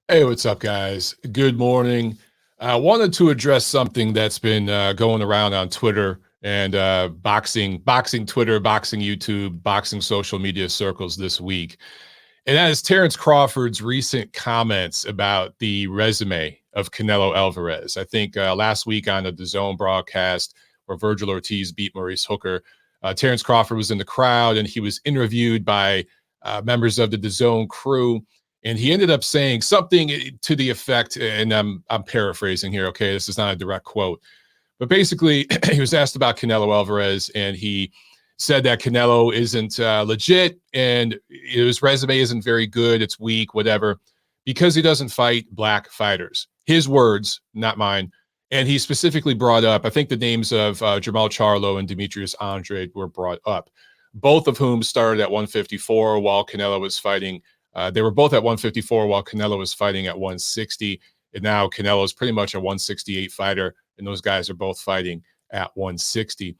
Hey, what's up, guys? Good morning. I wanted to address something that's been going around on Twitter and boxing Twitter, boxing YouTube, boxing social media circles this week. And that is Terence Crawford's recent comments about the resume of Canelo Alvarez. I think last week on the DAZN broadcast where Virgil Ortiz beat Maurice Hooker, Terence Crawford was in the crowd and he was interviewed by members of the DAZN crew. And he ended up saying something to the effect, and I'm paraphrasing here, okay? This is not a direct quote. But basically, he was asked about Canelo Alvarez, and he said that Canelo isn't legit and his resume isn't very good. It's weak, whatever, because he doesn't fight black fighters. His words, not mine. And he specifically brought up, I think the names of Jermall Charlo and Demetrius Andrade were brought up, both of whom started at 154 while Canelo was fighting. They were both at 154 while Canelo was fighting at 160. And now Canelo is pretty much a 168 fighter, and those guys are both fighting at 160.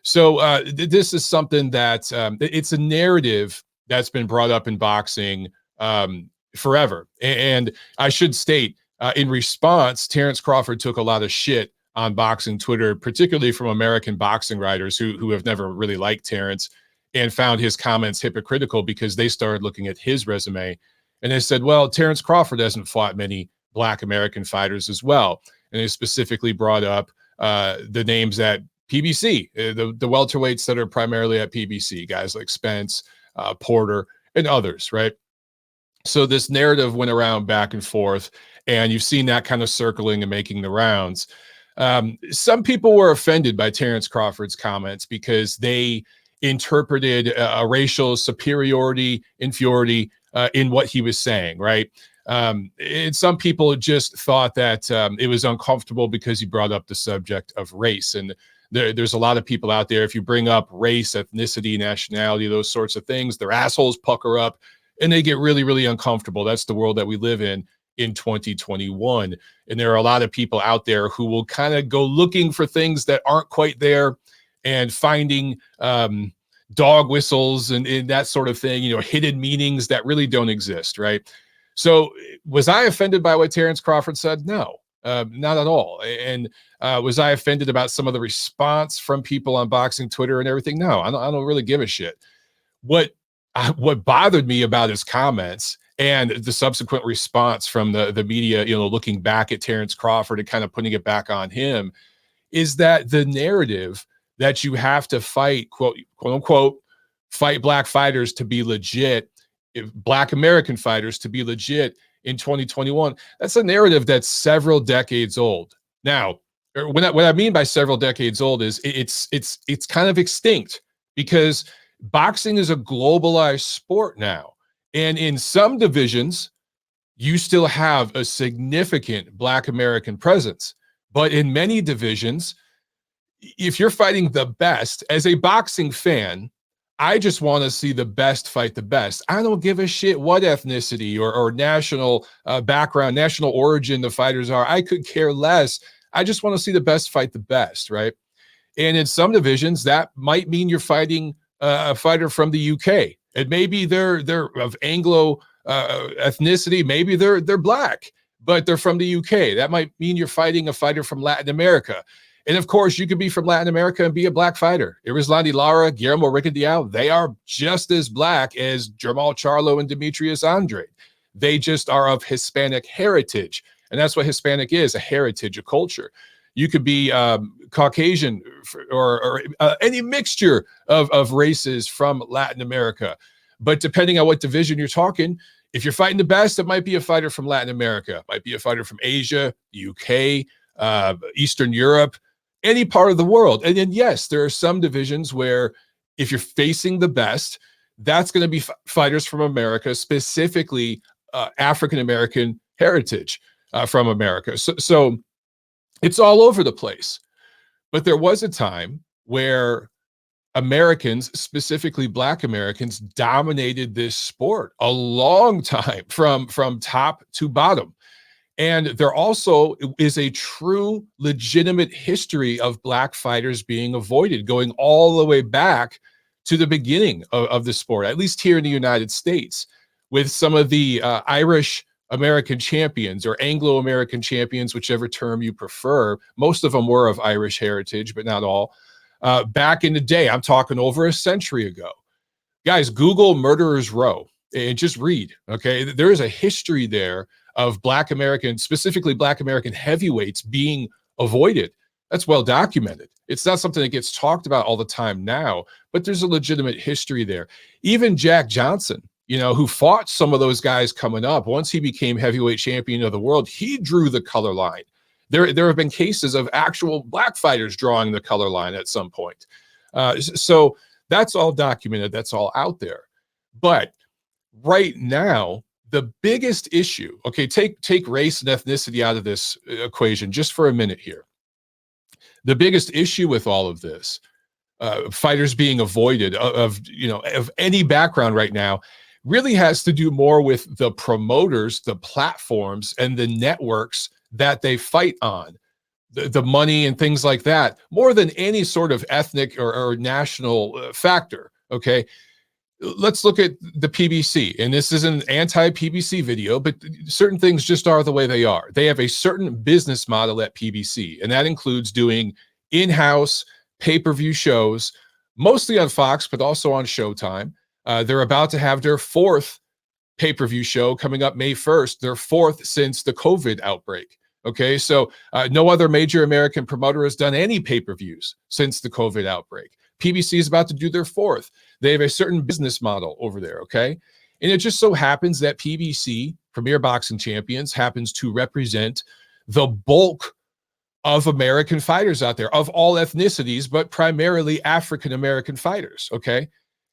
So this is something that it's a narrative that's been brought up in boxing forever. And I should state, in response, Terence Crawford took a lot of shit on boxing Twitter, particularly from American boxing writers who have never really liked Terence and found his comments hypocritical because they started looking at his resume and they said, well, Terence Crawford hasn't fought many black American fighters as well. And they specifically brought up the names at PBC, the welterweights that are primarily at PBC, guys like Spence, Porter, and others, right? So this narrative went around back and forth, and you've seen that kind of circling and making the rounds. Some people were offended by Terence Crawford's comments because they interpreted a racial superiority, inferiority in what he was saying, right? And some people just thought that it was uncomfortable because he brought up the subject of race. And there's a lot of people out there, if you bring up race, ethnicity, nationality, those sorts of things, their assholes pucker up and they get really, really uncomfortable. That's the world that we live in 2021. And there are a lot of people out there who will kind of go looking for things that aren't quite there and finding dog whistles and that sort of thing, hidden meanings that really don't exist, right? So was I offended by what Terence Crawford said? No, not at all. And was I offended about some of the response from people on boxing Twitter and everything? No, I don't really give a shit. What bothered me about his comments and the subsequent response from the media, looking back at Terence Crawford and kind of putting it back on him, is that the narrative that you have to fight, quote unquote, fight black fighters to be legit, black American fighters to be legit in 2021. That's a narrative that's several decades old. Now, what I mean by several decades old is it's kind of extinct because boxing is a globalized sport now. And in some divisions, you still have a significant black American presence. But in many divisions, if you're fighting the best, as a boxing fan, I just want to see the best fight the best. I don't give a shit what ethnicity or national background, national origin the fighters are. I could care less. I just want to see the best fight the best, right? And in some divisions, that might mean you're fighting a fighter from the UK. And maybe they're of Anglo ethnicity. Maybe they're black, but they're from the UK. That might mean you're fighting a fighter from Latin America. And of course, you could be from Latin America and be a black fighter. Irislandi Lara, Guillermo Rigondeaux, they are just as black as Jermall Charlo and Demetrius Andrade. They just are of Hispanic heritage. And that's what Hispanic is, a heritage, a culture. You could be Caucasian or any mixture of races from Latin America. But depending on what division you're talking, if you're fighting the best, it might be a fighter from Latin America, might be a fighter from Asia, UK, Eastern Europe, any part of the world. And then, yes, there are some divisions where if you're facing the best, that's going to be fighters from America, specifically African-American heritage from America. So it's all over the place. But there was a time where Americans, specifically Black Americans, dominated this sport a long time from top to bottom. And there also is a true legitimate history of Black fighters being avoided, going all the way back to the beginning of the sport, at least here in the United States, with some of the Irish American champions or Anglo-American champions, whichever term you prefer. Most of them were of Irish heritage, but not all. Back in the day, I'm talking over a century ago. Guys, Google Murderers Row and just read, okay? There is a history there of Black American, specifically Black American heavyweights being avoided. That's well documented. It's not something that gets talked about all the time now, but there's a legitimate history there. Even Jack Johnson, you know, who fought some of those guys coming up, once he became heavyweight champion of the world, he drew the color line. There have been cases of actual Black fighters drawing the color line at some point. So that's all documented. That's all out there. But right now, the biggest issue, okay, take race and ethnicity out of this equation just for a minute here. The biggest issue with all of this, fighters being avoided of any background right now, really has to do more with the promoters, the platforms, and the networks that they fight on, the money and things like that, more than any sort of ethnic or national factor. Okay, let's look at the PBC, and this is an anti-PBC video, but certain things just are the way they are. They have a certain business model at PBC, and that includes doing in-house pay-per-view shows, mostly on Fox, but also on Showtime. They're about to have their 4th pay-per-view show coming up May 1st, their 4th since the COVID outbreak. Okay, so no other major American promoter has done any pay-per-views since the COVID outbreak. PBC is about to do their 4th. They have a certain business model over there, okay? And it just so happens that PBC, Premier Boxing Champions, happens to represent the bulk of American fighters out there, of all ethnicities, but primarily African-American fighters, okay?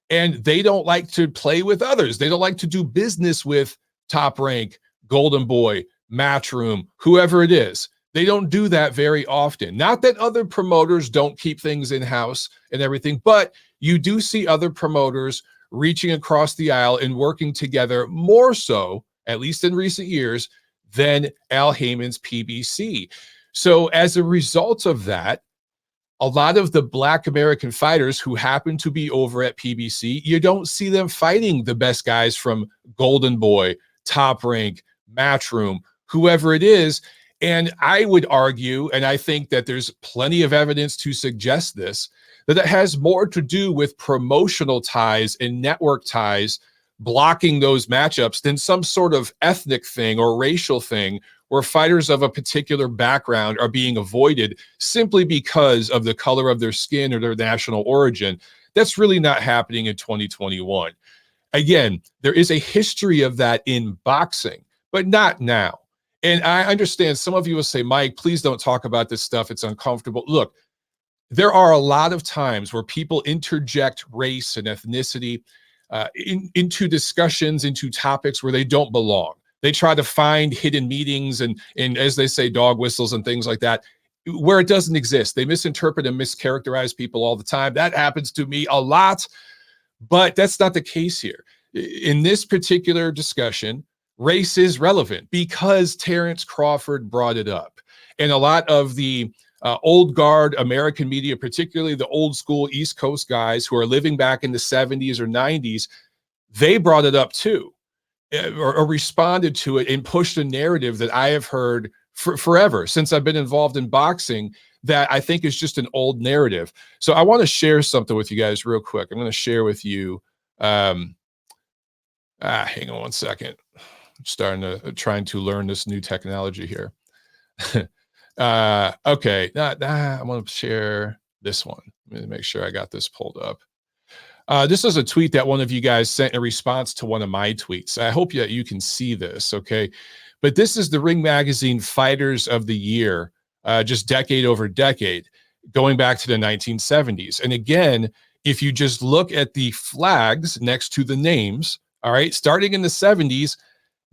And they don't like to play with others. They don't like to do business with Top Rank, Golden Boy, Matchroom, whoever it is. They don't do that very often. Not that other promoters don't keep things in-house and everything, but you do see other promoters reaching across the aisle and working together more so, at least in recent years, than Al Heyman's PBC. So as a result of that, a lot of the Black American fighters who happen to be over at PBC, you don't see them fighting the best guys from Golden Boy, Top Rank, Matchroom, whoever it is. And I would argue, and I think that there's plenty of evidence to suggest this, that it has more to do with promotional ties and network ties blocking those matchups than some sort of ethnic thing or racial thing where fighters of a particular background are being avoided simply because of the color of their skin or their national origin. That's really not happening in 2021. Again, there is a history of that in boxing, but not now. And I understand some of you will say, Mike, please don't talk about this stuff. It's uncomfortable. Look, there are a lot of times where people interject race and ethnicity into discussions, into topics where they don't belong. They try to find hidden meetings and as they say, dog whistles and things like that, where it doesn't exist. They misinterpret and mischaracterize people all the time. That happens to me a lot, but that's not the case here. In this particular discussion, race is relevant because Terence Crawford brought it up. And a lot of the old guard American media, particularly the old school East Coast guys who are living back in the 70s or 90s, they brought it up too, or responded to it and pushed a narrative that I have heard forever since I've been involved in boxing that I think is just an old narrative. So I want to share something with you guys real quick. I'm going to share with you. Hang on one second. I'm trying to learn this new technology here. Okay. I want to share this one. Let me make sure I got this pulled up. This is a tweet that one of you guys sent in response to one of my tweets. I hope that you can see this, okay? But this is the Ring Magazine Fighters of the Year, just decade over decade, going back to the 1970s. And again, if you just look at the flags next to the names, all right, starting in the 70s,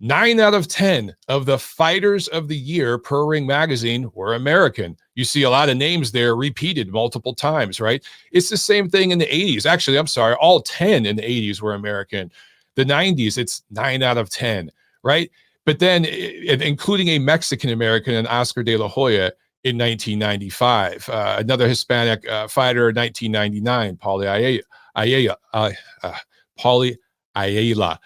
9 out of 10 of the Fighters of the Year per Ring Magazine were American. You see a lot of names there repeated multiple times, right? It's the same thing in the 80s. Actually, I'm sorry, all 10 in the 80s were American. The 90s, it's 9 out of 10, right? But then, including a Mexican-American and Oscar de la Hoya in 1995. Another Hispanic fighter in 1999, Paulie Ayala.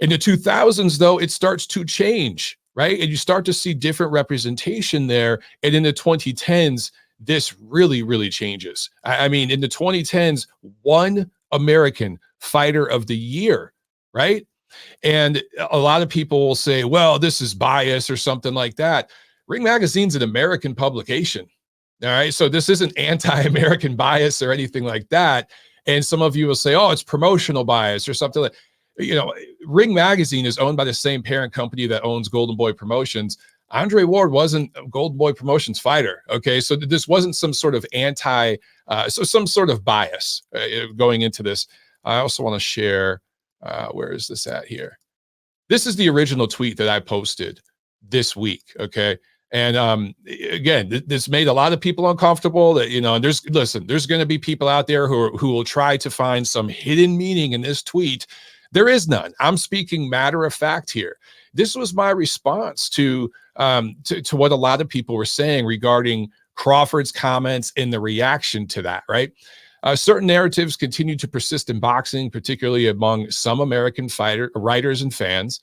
In the 2000s, though, it starts to change, right? And you start to see different representation there. And in the 2010s, this really, really changes. I mean, in the 2010s, one American Fighter of the Year, right? And a lot of people will say, well, this is bias or something like that. Ring Magazine's an American publication. All right. So this isn't anti-American bias or anything like that. And some of you will say, oh, it's promotional bias or something like, Ring Magazine is owned by the same parent company that owns Golden Boy Promotions. Andre Ward wasn't a Golden Boy Promotions fighter. Okay. So this wasn't some sort of some sort of bias going into this. I also want to share, where is this at here? This is the original tweet that I posted this week. Okay. And again, this made a lot of people uncomfortable. That and there's going to be people out there who will try to find some hidden meaning in this tweet. There is none. I'm speaking matter of fact here. This was my response to what a lot of people were saying regarding Crawford's comments and the reaction to that. Right. Certain narratives continue to persist in boxing, particularly among some American writers and fans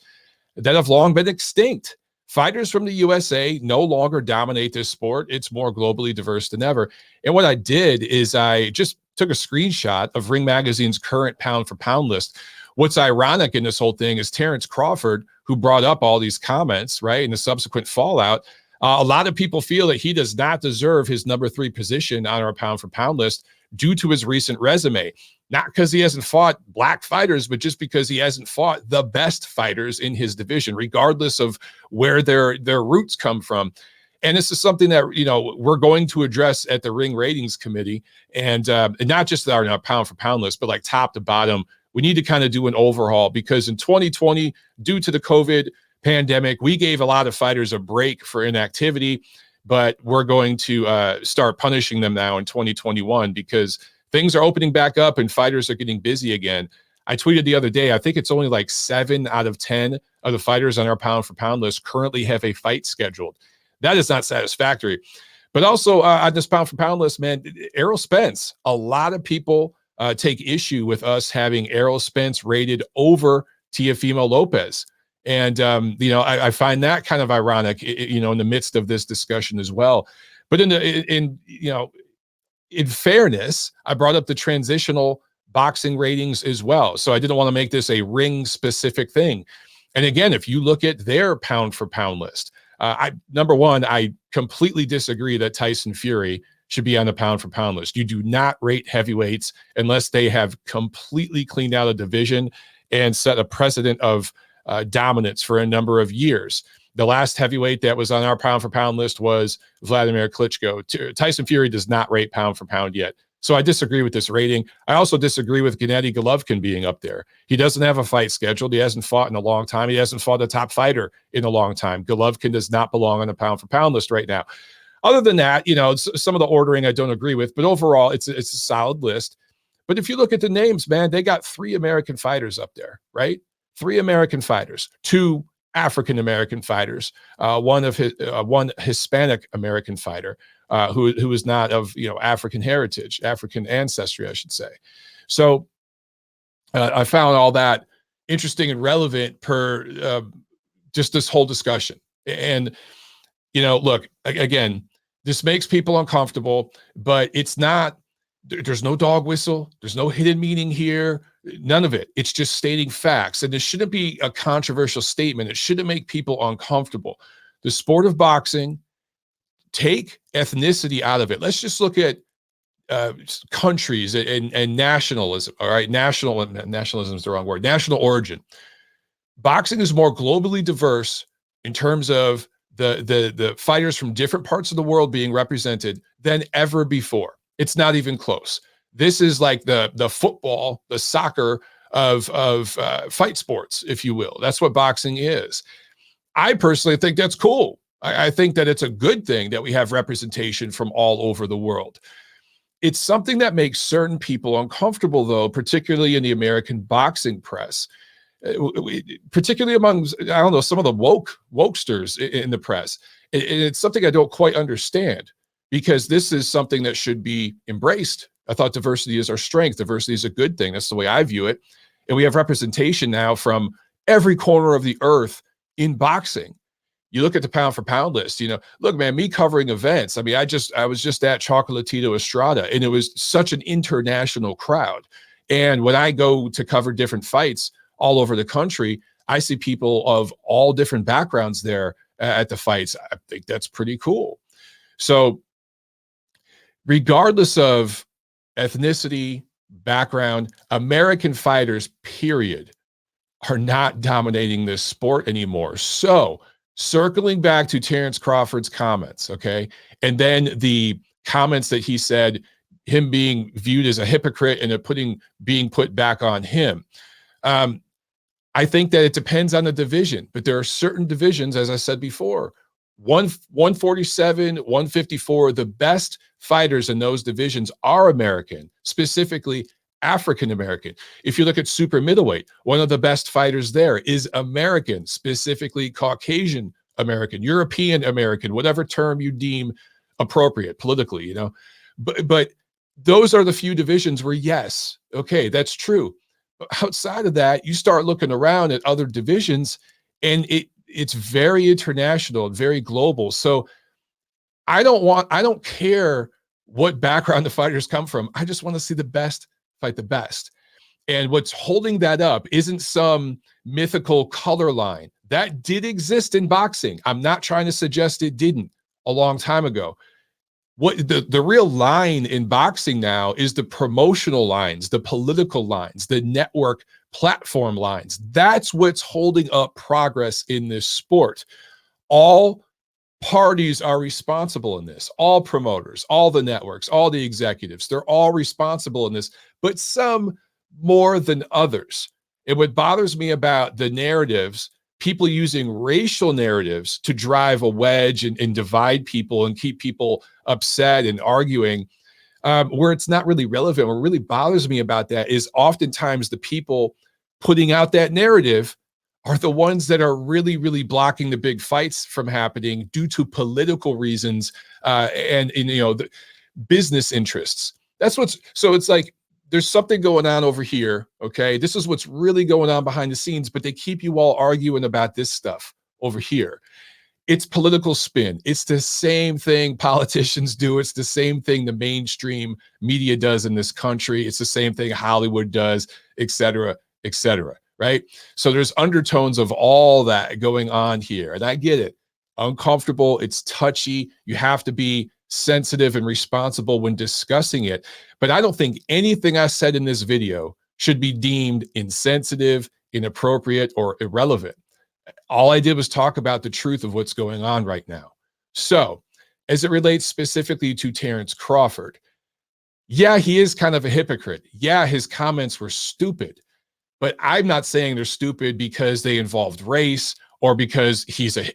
that have long been extinct. Fighters from the USA no longer dominate this sport. It's more globally diverse than ever. And what I did is I just took a screenshot of Ring Magazine's current pound-for-pound list. What's ironic in this whole thing is Terence Crawford, who brought up all these comments, right, and the subsequent fallout. A lot of people feel that he does not deserve his number 3 position on our pound-for-pound list due to his recent resume. Not because he hasn't fought black fighters, but just because he hasn't fought the best fighters in his division, regardless of where their roots come from. And this is something that, we're going to address at the Ring Ratings Committee, and not just our pound for pound list, but like top to bottom. We need to kind of do an overhaul because in 2020, due to the COVID pandemic, we gave a lot of fighters a break for inactivity, but we're going to start punishing them now in 2021 because things are opening back up and fighters are getting busy again. I tweeted the other day, I think it's only like 7 out of 10 of the fighters on our pound for pound list currently have a fight scheduled. That is not satisfactory. But also on this pound for pound list, man, Errol Spence, a lot of people take issue with us having Errol Spence rated over Teofimo Lopez. And, I find that kind of ironic, in the midst of this discussion as well. But in fairness, I brought up the transitional boxing ratings as well. So I didn't want to make this a ring specific thing. And again, if you look at their pound for pound list, number one, I completely disagree that Tyson Fury should be on the pound for pound list. You do not rate heavyweights unless they have completely cleaned out a division and set a precedent of dominance for a number of years. The last heavyweight that was on our pound for pound list was Vladimir Klitschko. Tyson Fury does not rate pound for pound yet. So I disagree with this rating. I also disagree with Gennady Golovkin being up there. He doesn't have a fight scheduled. He hasn't fought in a long time. He hasn't fought a top fighter in a long time. Golovkin does not belong on the pound for pound list right now. Other than that, some of the ordering I don't agree with, but overall it's a solid list. But if you look at the names, man, they got 3 American fighters up there, right? 3 American fighters, 2 African-American fighters, one Hispanic American fighter who is not of African heritage, African ancestry, I should say. So I found all that interesting and relevant per just this whole discussion. And look, again, this makes people uncomfortable, but it's not. There's no dog whistle. There's no hidden meaning here. None of it. It's just stating facts. And this shouldn't be a controversial statement. It shouldn't make people uncomfortable. The sport of boxing, take ethnicity out of it. Let's just look at countries and nationalism. All right. Nationalism is the wrong word. National origin. Boxing is more globally diverse in terms of the fighters from different parts of the world being represented than ever before. It's not even close. This is like the football, the soccer of fight sports, if you will. That's what boxing is. I personally think that's cool. I think that it's a good thing that we have representation from all over the world. It's something that makes certain people uncomfortable, though, particularly in the American boxing press, particularly among, some of the wokesters in the press. And it's something I don't quite understand, because this is something that should be embraced. I thought diversity is our strength. Diversity is a good thing. That's the way I view it. And we have representation now from every corner of the earth in boxing. You look at the pound for pound list, look, man, me covering events. I mean, I was just at Chocolatito Estrada, and it was such an international crowd. And when I go to cover different fights all over the country, I see people of all different backgrounds there at the fights. I think that's pretty cool. So regardless of ethnicity, background, American fighters, period, are not dominating this sport anymore. So circling back to Terence Crawford's comments, okay, and then the comments that he said, him being viewed as a hypocrite and it being put back on him. I think that it depends on the division, but there are certain divisions, as I said before, 147, 154, the best fighters in those divisions are American, specifically African-American. If you look at super middleweight, one of the best fighters there is American, specifically Caucasian American, European American, whatever term you deem appropriate politically, but those are the few divisions where, yes, okay, that's true. But outside of that, you start looking around at other divisions and it's very international and very global. So I don't care what background the fighters come from. I just want to see the best fight the best. And what's holding that up isn't some mythical color line. That did exist in boxing. I'm not trying to suggest it didn't a long time ago. What the real line in boxing now is the promotional lines, the political lines, the network platform lines. That's what's holding up progress in this sport. All parties are responsible in this. All promoters, all the networks, all the executives, they're all responsible in this, but some more than others. And what bothers me about the narratives, people using racial narratives to drive a wedge and divide people and keep people upset and arguing, where it's not really relevant. What really bothers me about that is oftentimes the people putting out that narrative are the ones that are really, really blocking the big fights from happening due to political reasons and the business interests. So it's like there's something going on over here. Okay, this is what's really going on behind the scenes, but they keep you all arguing about this stuff over here. It's political spin. It's the same thing politicians do. It's the same thing the mainstream media does in this country. It's the same thing Hollywood does, et cetera, right? So there's undertones of all that going on here. And I get it. Uncomfortable. It's touchy. You have to be sensitive and responsible when discussing it. But I don't think anything I said in this video should be deemed insensitive, inappropriate, or irrelevant. All I did was talk about the truth of what's going on right now. So as it relates specifically to Terence Crawford, yeah, he is kind of a hypocrite. Yeah, his comments were stupid. But I'm not saying they're stupid because they involved race or because he's a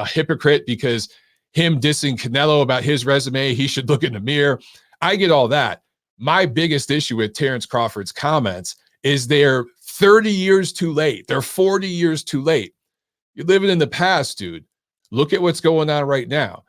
hypocrite, because him dissing Canelo about his resume, he should look in the mirror. I get all that. My biggest issue with Terence Crawford's comments is they're 30 years too late. They're 40 years too late. You're living in the past, dude. Look at what's going on right now,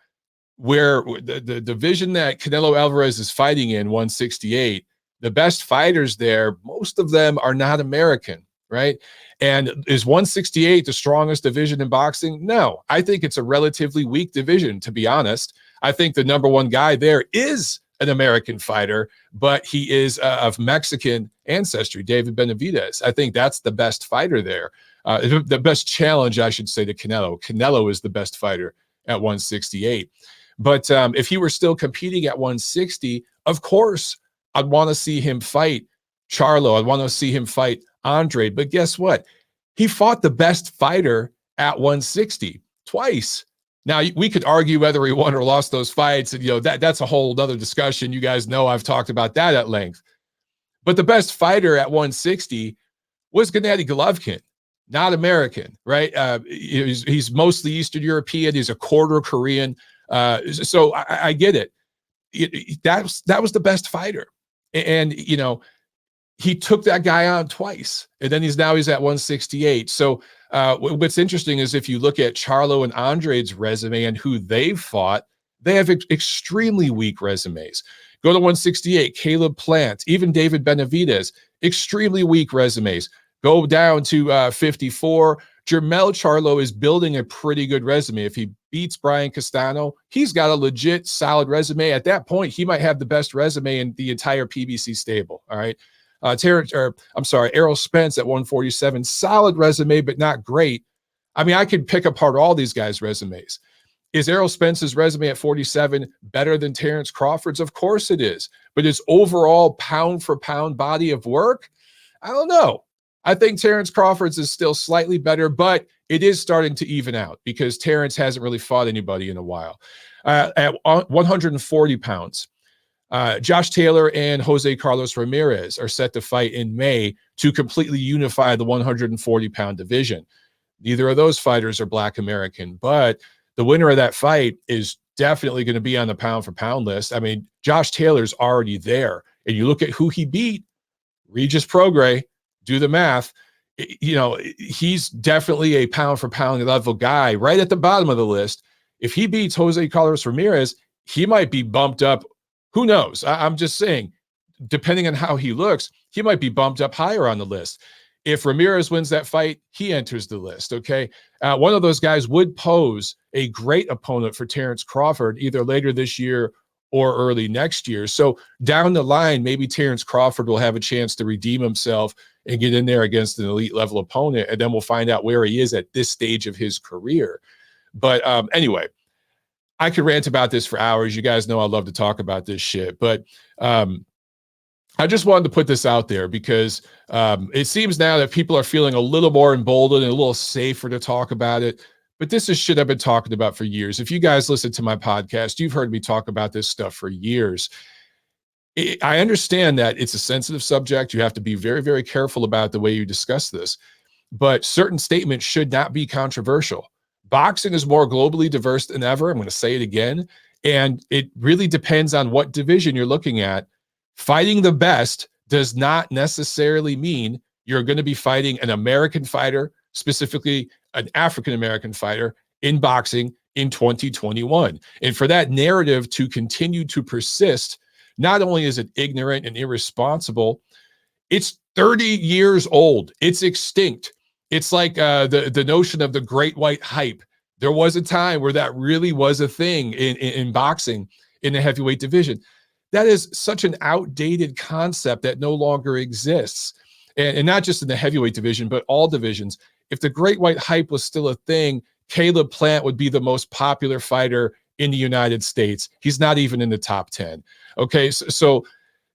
where the division that Canelo Alvarez is fighting in, 168, the best fighters there, most of them are not American, right? And is 168 the strongest division in boxing? No, I think it's a relatively weak division, to be honest. I think the number one guy there is an American fighter, but he is of Mexican ancestry, David Benavidez. I think that's the best fighter there. The best challenge, I should say, to Canelo. Canelo is the best fighter at 168. But if he were still competing at 160, of course, I'd want to see him fight Charlo. I'd want to see him fight Andrade. But guess what? He fought the best fighter at 160 twice. Now, we could argue whether he won or lost those fights. And, that's a whole other discussion. You guys know I've talked about that at length. But the best fighter at 160 was Gennady Golovkin, not American, right? He's mostly Eastern European. He's a quarter Korean. So I get it. That was the best fighter. And, he took that guy on twice, and then he's at 168. So what's interesting is if you look at Charlo and Andrade's resume and who they've fought, they have extremely weak resumes. Go to 168, Caleb Plant, even David Benavidez, extremely weak resumes. Go down to 54. Jermall Charlo is building a pretty good resume. If he beats Brian Castano, he's got a legit solid resume. At that point, he might have the best resume in the entire PBC stable. All right. Errol Spence at 147, solid resume, but not great. I mean, I could pick apart all these guys' resumes. Is Errol Spence's resume at 47 better than Terence Crawford's? Of course it is. But his overall pound for pound body of work, I don't know. I think Terence Crawford's is still slightly better, but it is starting to even out because Terence hasn't really fought anybody in a while. At 140 pounds, Josh Taylor and Jose Carlos Ramirez are set to fight in May to completely unify the 140-pound division. Neither of those fighters are Black American, but the winner of that fight is definitely going to be on the pound-for-pound list. I mean, Josh Taylor's already there. And you look at who he beat, Regis Prograis, do the math, you know, he's definitely a pound-for-pound level guy right at the bottom of the list. If he beats Jose Carlos Ramirez, he might be bumped up. Who knows? I'm just saying, depending on how he looks, he might be bumped up higher on the list. If Ramirez wins that fight, he enters the list, okay? One of those guys would pose a great opponent for Terence Crawford either later this year or early next year. So down the line, maybe Terence Crawford will have a chance to redeem himself and get in there against an elite level opponent, and then we'll find out where he is at this stage of his career. But anyway, I could rant about this for hours. You guys know I love to talk about this shit, but I just wanted to put this out there because it seems now that people are feeling a little more emboldened and a little safer to talk about it. But this is shit I've been talking about for years. If you guys listen to my podcast, you've heard me talk about this stuff for years. I understand that it's a sensitive subject. You have to be very, very careful about the way you discuss this. But certain statements should not be controversial. Boxing is more globally diverse than ever. I'm going to say it again. And it really depends on what division you're looking at. Fighting the best does not necessarily mean you're going to be fighting an American fighter, specifically an African-American fighter in boxing in 2021. And for that narrative to continue to persist, not only is it ignorant and irresponsible, it's 30 years old. It's extinct. It's like the notion of the great white hype. There was a time where that really was a thing in boxing in the heavyweight division. That is such an outdated concept that no longer exists. And not just in the heavyweight division, but all divisions. If the great white hype was still a thing, Caleb Plant would be the most popular fighter in the United States. He's not even in the top 10. Okay, so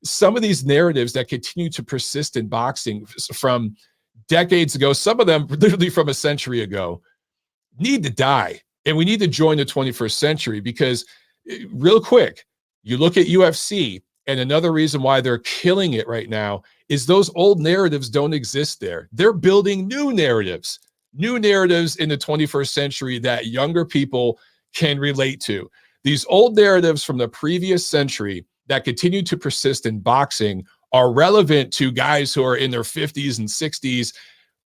some of these narratives that continue to persist in boxing from decades ago, some of them literally from a century ago, need to die. And we need to join the 21st century because, real quick, you look at UFC, and another reason why they're killing it right now is those old narratives don't exist there. They're building new narratives in the 21st century that younger people can relate to. These old narratives from the previous century that continue to persist in boxing are relevant to guys who are in their 50s and 60s.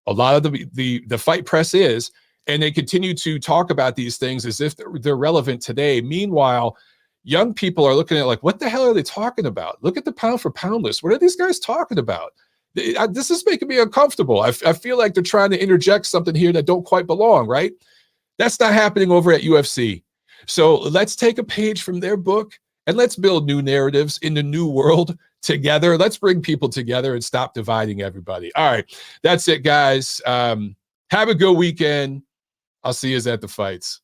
A lot of the fight press is, and they continue to talk about these things as if they're relevant today. Meanwhile, young people are looking at like, what the hell are they talking about? Look at the pound for pound list. What are these guys talking about? This is making me uncomfortable. I feel like they're trying to interject something here that don't quite belong, right? That's not happening over at UFC. So let's take a page from their book and let's build new narratives in the new world together. Let's bring people together and stop dividing everybody. All right, that's it, guys. Have a good weekend. I'll see you at the fights.